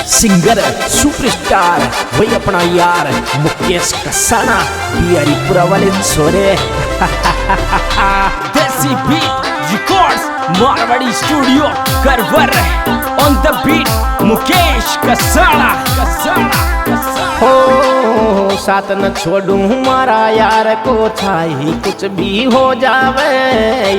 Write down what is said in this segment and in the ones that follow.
Singer superstar वही अपना यार मुकेश कसाना बिहारीपुरा वाले छोरे Desi beat records Marwari studio करवर on the beat Mukesh Kasana हो साथ न छोड़ू मारा यार को छाई कुछ भी हो जावे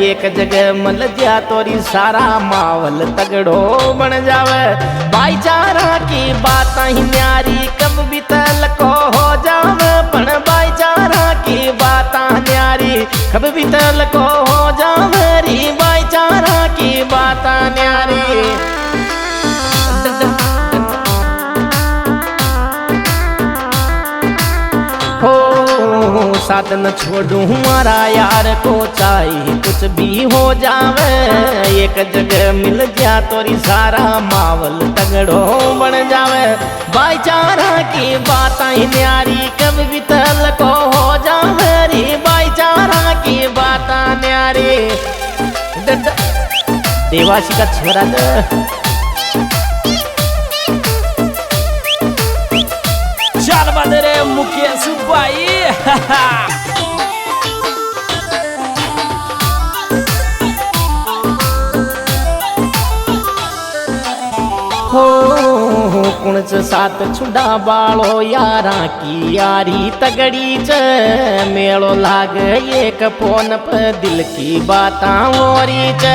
एक जगह मल जा तोरी सारा मावल तगड़ो बन जावे भाईचारा की बात ही न्यारी कब भी तल को हो जावे पण भाईचारा की बात न्यारी कब भी तल को हो जावे री भाईचारा की बात न्यारी हो साथ न छोड़ू हमारा यार को चाहे कुछ भी हो जावे एक जगह मिल जा तोरी सारा मावल तगड़ो बन जावे भाईचारा की बात ही न्यारी कब भी तल को हो जावे री भाईचारा की बात न्यारी देवासी का छोरा चल बदरे मुकेश भाई हो कुणच साथ छुड़ा बालो यारा की यारी तगड़ी च मेलो लाग एक फोन पर दिल की बातां होरी च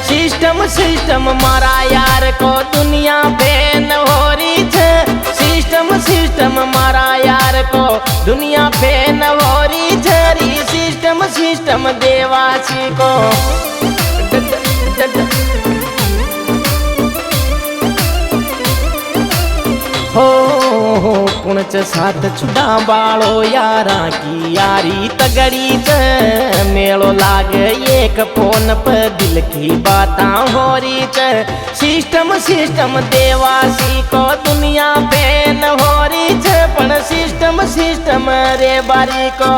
सिस्टम सिस्टम मारा यार को दुनिया बेन होरी च सिस्टम मारा यार को दुनिया बेन होरी झरी सिस्टम देवासी को हो कुणच साथ छुड़ा बालो यारा की यारी तगड़ी च मेलो लाग एक फोन पर दिल की बातां होरी च सिस्टम देवासी को दुनिया पेन होरी च पण सिस्टम रे बारी को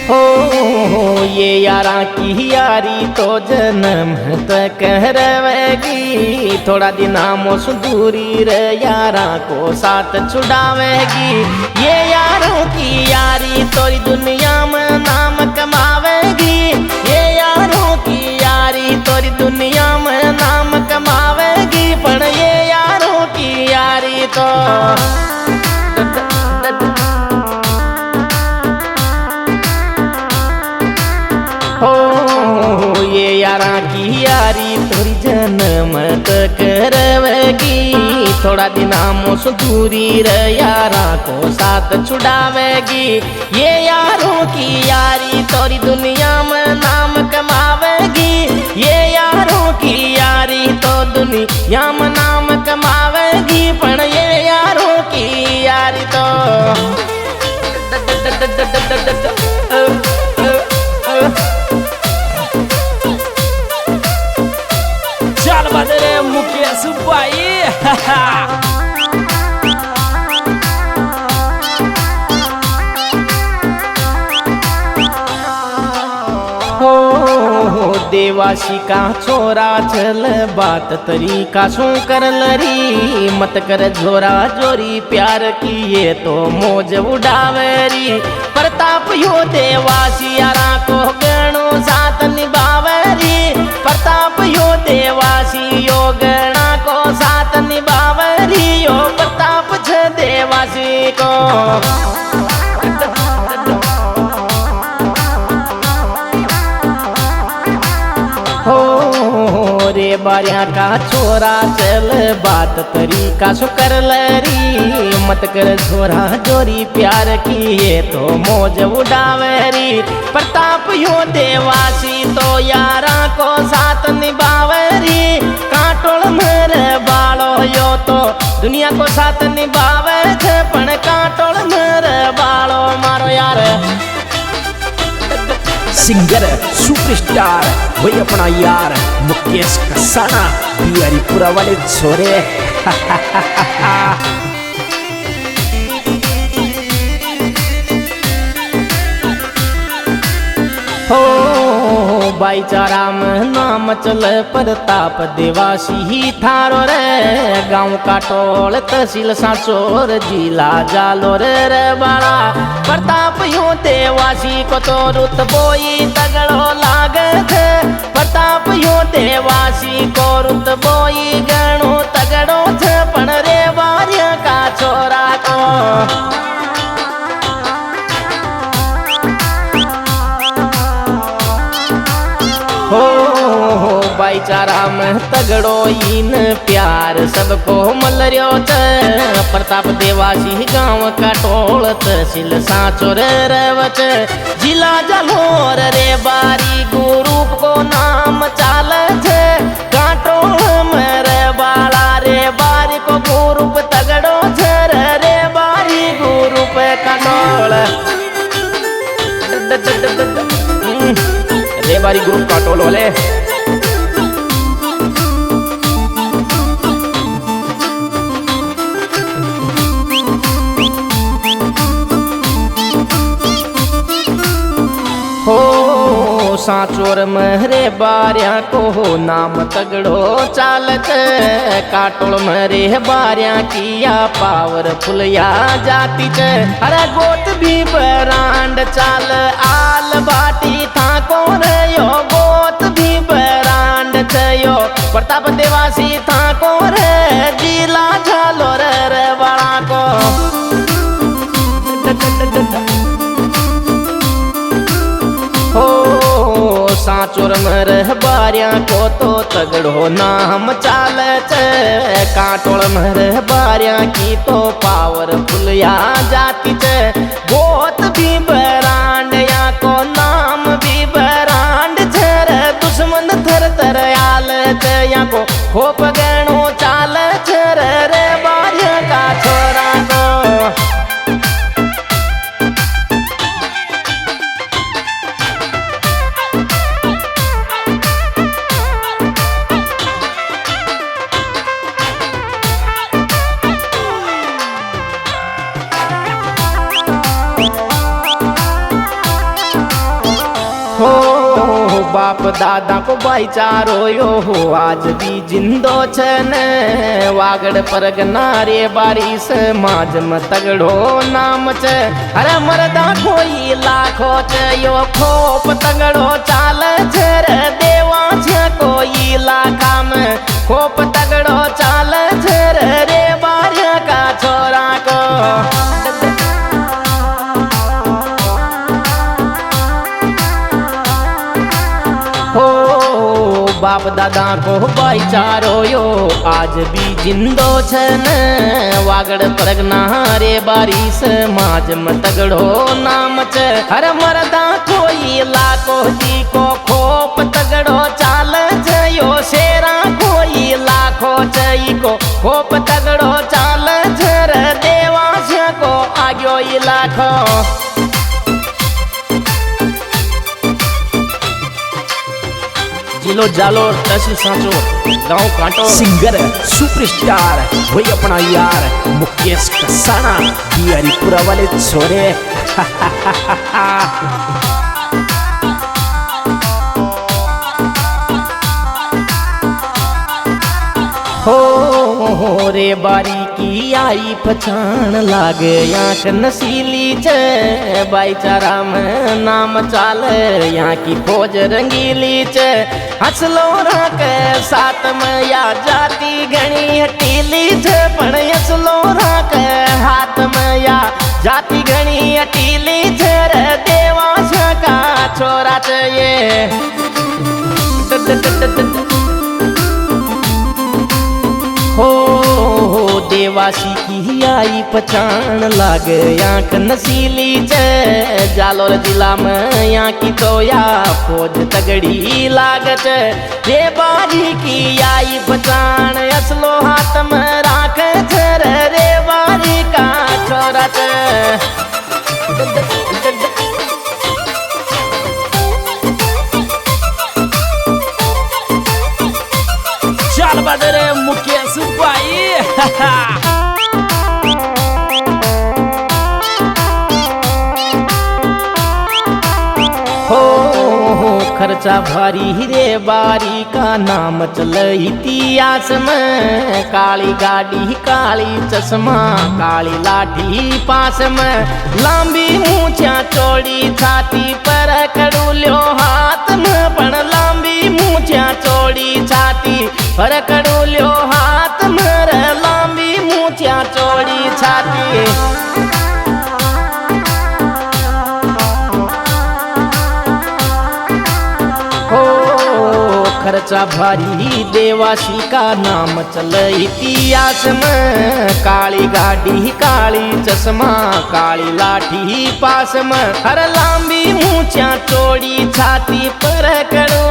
हो ये यारा की यारी तो जन्म तक रहेगी थोड़ा दिन आमोस दूरी रे यारा को साथ छुड़ावेगी ये यारों की यारी तोरी दुनिया में नाम कमावेगी ये यारों की यारी तोरी दुनिया में नाम कमावेगी पर ये यारों की यारी तो हो ये यारा की यारी तोरी जन्म तक रहेगी थोड़ा दिन आमोस दूरी रे यारा को साथ छुड़ावेगी ये यारों की यारी तोरी दुनिया में नाम कमावेगी ये यारों की यारी तो दुनिया में नाम कमावेगी पण ये यारों की यारी तो चल बदरे मुकेश भाई हो देवासी का छोरा चल बात तरीका सो कर लरी मत कर जोरा जोरी प्यार की ये तो मौज उड़ावेरी प्रताप यो देवासी यारा को गणो साथ निभावेरी प्रताप यो देवासी यो गणा को साथ निभावेरी यो प्रताप छ देवासी को हो रे बारिया का छोरा चल बात तरीका सो कर लरी मत कर छोरा जोरी प्यार की ये तो मौज उड़ावेरी प्रताप यो देवासी तो यारा को साथ निभावेरी काटोल मेरे बालो यो तो दुनिया को साथ निभावे छे पण काटोल मेरे बालो मारो यार सिंगर सुपरस्टार वही अपना यार मुकेश कसाना बिहारीपुरा वाले छोरे। हो भाईचारा में नाम चल प्रताप देवासी थारो रे गाँव का टोल तहसील सांचोर जिला जालोर रे बाड़ा प्रताप यो देवासी को तो रुत बोई तगड़ो लागे थे प्रताप यो देवासी को रुत बोई गणो तगड़ो थे पण रे बारिया का छोरा को हो भाईचारा में तगड़ो इन प्यार सबको मल रयो छ प्रताप देवासी गांव का टोल तहसील सांचोर रेवच जिला जालोर रे बारी गुरु को नाम चाल छे काटोल में रे बाला रे बारी को गुरु तगड़ो छ रे बारी गुरु पे काटोल रे बारी ग्रुप का टोल वाले हो सांचोर महरे बारिया को नाम तगड़ो चालत काटोल महरे बारिया किया पावरफुल या जाति च अरे गोत भी बरांड चाल आल बाटी था कौन यो गोत भी बरांड छयो प्रताप देवासी था कौन जिला झालोर रे बड़ा को हो सांचोर मर बारिया को तो तगड़ो नाम चाल काटोल मर बारिया की तो पावरफुल या जाति गोत भी बरांड या को नाम भी बरांड छर दुश्मन थर थर आल या को खोप गणो चाल छर रे बारिया का छोरा को हो बाप दादा को भाईचारो यो हो आज भी जिंदो छन वागड़ परगना रे बारी समाज में तगड़ो नाम छ अरे मरदा कोई लाखो छ यो खोप तगड़ो चाल छ रे देवा छ कोई लाखा में खोप तगड़ो चाल छ रे बारिया का छोरा को बाप दादा को भाईचारो यो आज भी जिंदो छन वागड़ परगना रे बारी समाज में तगड़ो नाम छ हर मरदा कोई लाखो जी को खोप तगड़ो चाल छ यो शेरा कोई लाखो छई को खोप तगड़ो चाल छ रे देवास को आग्यो इलाखो जिलो जालोर तहसील सांचोर गांव कांटो सिंगर सुपरस्टार वही अपना यार मुकेश कसाना बिहारीपुरा वाले छोरे। हो रे बारी की आई पहचान लागे यहाँ के नसीली चे भाईचारा में नाम चाल यहाँ की फौज रंगीली चे हसलोरा के साथ में या जाति घनी हटीली चे पण हसलोरा के हाथ में या जाति घनी हटीली चे रे देवास का छोरा चाहिए हो देवासी की आई पहचान लाग आँख नसीली च जालोर जिला में यहाँ की तो या फौज तगड़ी लागत रे बारी की आई पहचान असलो हाथ में राख रे बारी का छोरा रिकॉर्ड रे मुकेश भाई। हो खर्चा भारी रे बारी का नाम चल इतिहास में। काली गाड़ी काली चश्मा काली लाठी पास में। लांबी मूछा चौड़ी छाती पर कड़ूल्यो हाथ में। पण लांबी मूछा चौड़ी छाती पर कड़ूल्यो हाथ में। लांबी मूछा चौड़ी छाती खर्चा भारी देवासी का नाम चल इतिहास में। काली गाड़ी काली चश्मा काली लाठी पास में। हर लांबी मूछा चौड़ी छाती पर करो